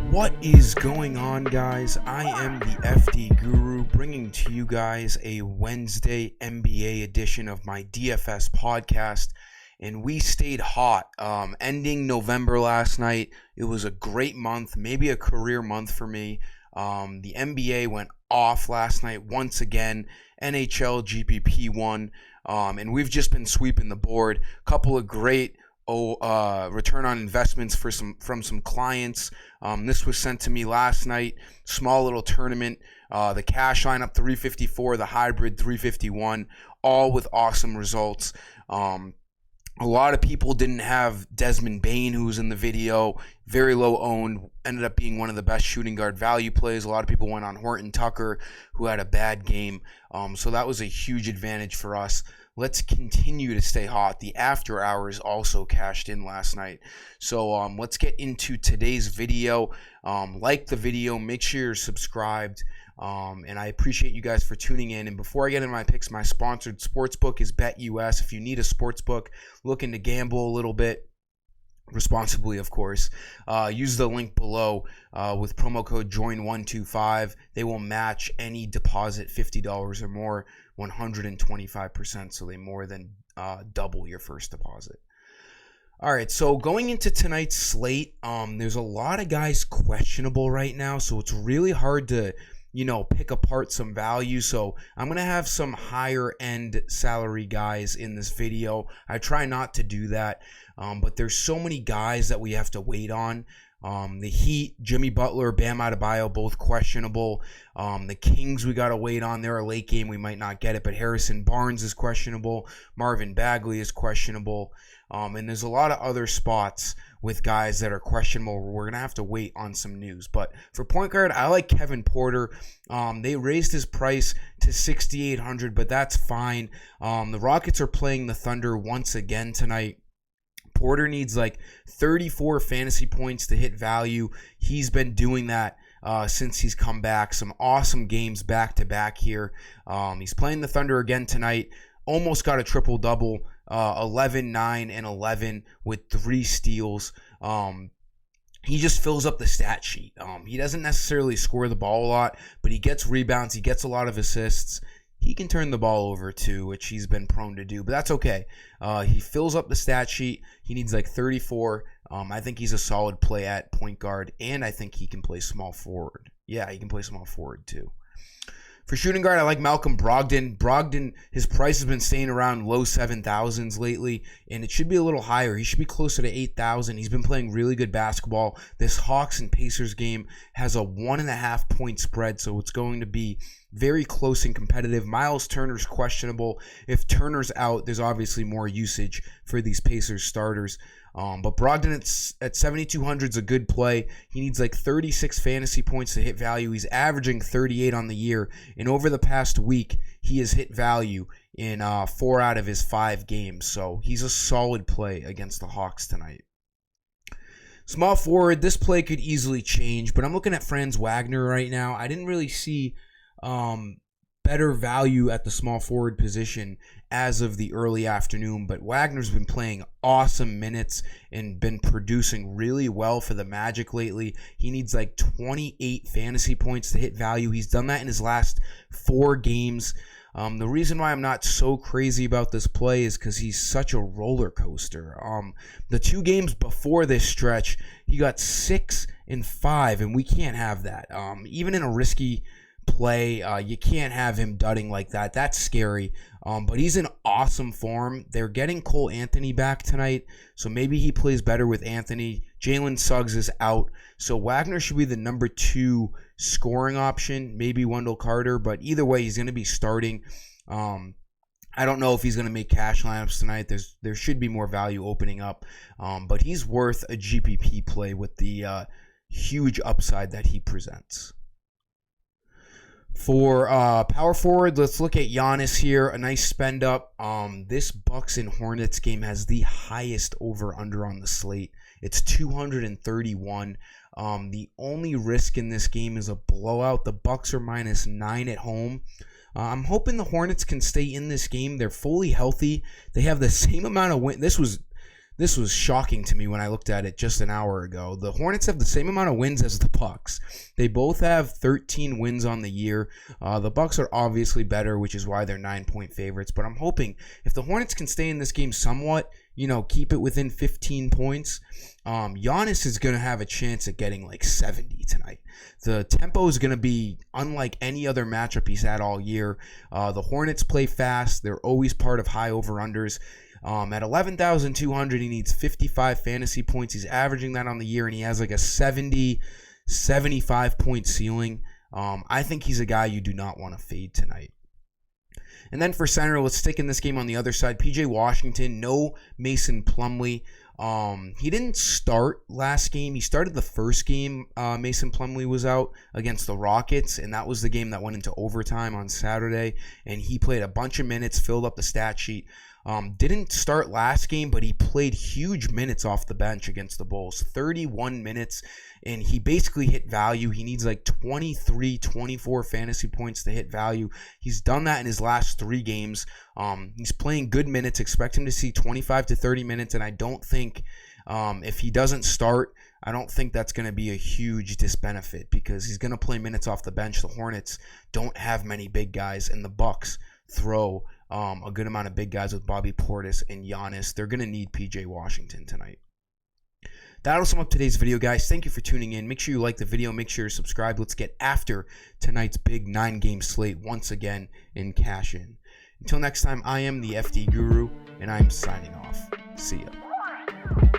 What is going on, guys? I am the FD Guru, bringing to you guys a Wednesday NBA edition of my DFS podcast, and we stayed hot. Ending November last night, it was a great month, maybe a career month for me. The NBA went off last night once again. NHL GPP won, and we've just been sweeping the board. Couple of great return on investments from some clients. This was sent to me last night. Small little tournament. The cash lineup 354, the hybrid 351, all with awesome results. A lot of people didn't have Desmond Bane, who was in the video, very low owned, ended up being one of the best shooting guard value plays. A lot of people went on Horton Tucker, who had a bad game. So that was a huge advantage for us. Let's continue to stay hot. The after hours also cashed in last night. So let's get into today's video. Like the video, make sure you're subscribed. And I appreciate you guys for tuning in. And before I get into my picks, my sponsored sportsbook is BetUS. If you need a sportsbook, looking to gamble a little bit, responsibly, of course, use the link below with promo code JOIN125. They will match any deposit $50 or more, 125%, so they more than double your first deposit. All right, so going into tonight's slate, there's a lot of guys questionable right now, so it's really hard to pick apart some value. So I'm going to have some higher end salary guys in this video. I try not to do that, but there's so many guys that we have to wait on. The Heat, Jimmy Butler, Bam Adebayo, both questionable. The Kings, we got to wait on. They're a late game. We might not get it, but Harrison Barnes is questionable. Marvin Bagley is questionable. And there's a lot of other spots with guys that are questionable. We're going to have to wait on some news. But for point guard, I like Kevin Porter. They raised his price to $6,800, but that's fine. The Rockets are playing the Thunder once again tonight. Porter needs like 34 fantasy points to hit value. He's been doing that since he's come back. Some awesome games back to back here. He's playing the Thunder again tonight. Almost got a triple-double, 11, 9, and 11 with 3 steals. He just fills up the stat sheet. He doesn't necessarily score the ball a lot, but he gets rebounds. He gets a lot of assists. He can turn the ball over too, which he's been prone to do, but that's okay. He fills up the stat sheet. He needs like 34. I think he's a solid play at point guard, and I think he can play small forward. Yeah, he can play small forward too. For shooting guard, I like Malcolm Brogdon. Brogdon, his price has been staying around low 7,000s lately, and it should be a little higher. He should be closer to 8,000. He's been playing really good basketball. This Hawks and Pacers game has a 1.5 point spread, so it's going to be very close and competitive. Miles Turner's questionable. If Turner's out, there's obviously more usage for these Pacers starters. But Brogdon at 7,200 is a good play. He needs like 36 fantasy points to hit value. He's averaging 38 on the year. And over the past week, he has hit value in 4 out of his 5 games. So he's a solid play against the Hawks tonight. Small forward, this play could easily change, but I'm looking at Franz Wagner right now. I didn't really see better value at the small forward position as of the early afternoon, but Wagner's been playing awesome minutes and been producing really well for the Magic lately. He needs like 28 fantasy points to hit value. He's done that in his last 4 games. The reason why I'm not so crazy about this play is because he's such a roller coaster. The 2 games before this stretch, he got 6 and 5, and we can't have that. Even in a risky play, you can't have him dudding like that. That's scary. But he's in awesome form. They're getting Cole Anthony back tonight, so maybe he plays better with Anthony. Jalen Suggs is out, so Wagner should be the number 2 scoring option, maybe Wendell Carter, but either way, he's going to be starting. I don't know if he's going to make cash lineups tonight. There should be more value opening up, but he's worth a GPP play with the huge upside that he presents. For power forward, let's look at Giannis here. A nice spend up. This Bucks and Hornets game has the highest over-under on the slate. It's 231. The only risk in this game is a blowout. The Bucks are -9 at home. I'm hoping the Hornets can stay in this game. They're fully healthy. They have the same amount of wins. This was shocking to me when I looked at it just an hour ago. The Hornets have the same amount of wins as the Bucks. They both have 13 wins on the year. The Bucks are obviously better, which is why they're 9-point favorites. But I'm hoping if the Hornets can stay in this game somewhat, keep it within 15 points, Giannis is going to have a chance at getting like 70 tonight. The tempo is going to be unlike any other matchup he's had all year. The Hornets play fast. They're always part of high over-unders. At 11,200, he needs 55 fantasy points. He's averaging that on the year, and he has like a 70, 75-point ceiling. I think he's a guy you do not want to fade tonight. And then for center, let's stick in this game on the other side. PJ Washington, no Mason Plumlee. He didn't start last game. He started the first game. Mason Plumlee was out against the Rockets, and that was the game that went into overtime on Saturday. And he played a bunch of minutes, filled up the stat sheet. Didn't start last game, but he played huge minutes off the bench against the Bulls. 31 minutes, and he basically hit value. He needs like 23, 24 fantasy points to hit value. He's done that in his last 3 games. He's playing good minutes. Expect him to see 25 to 30 minutes, and I don't think if he doesn't start, I don't think that's going to be a huge disbenefit because he's going to play minutes off the bench. The Hornets don't have many big guys, and the Bucks throw a good amount of big guys with Bobby Portis and Giannis. They're going to need PJ Washington tonight. That'll sum up today's video, guys. Thank you for tuning in. Make sure you like the video. Make sure you're subscribed. Let's get after tonight's big 9-game slate once again in cash in. Until next time, I am the FD Guru, and I'm signing off. See ya.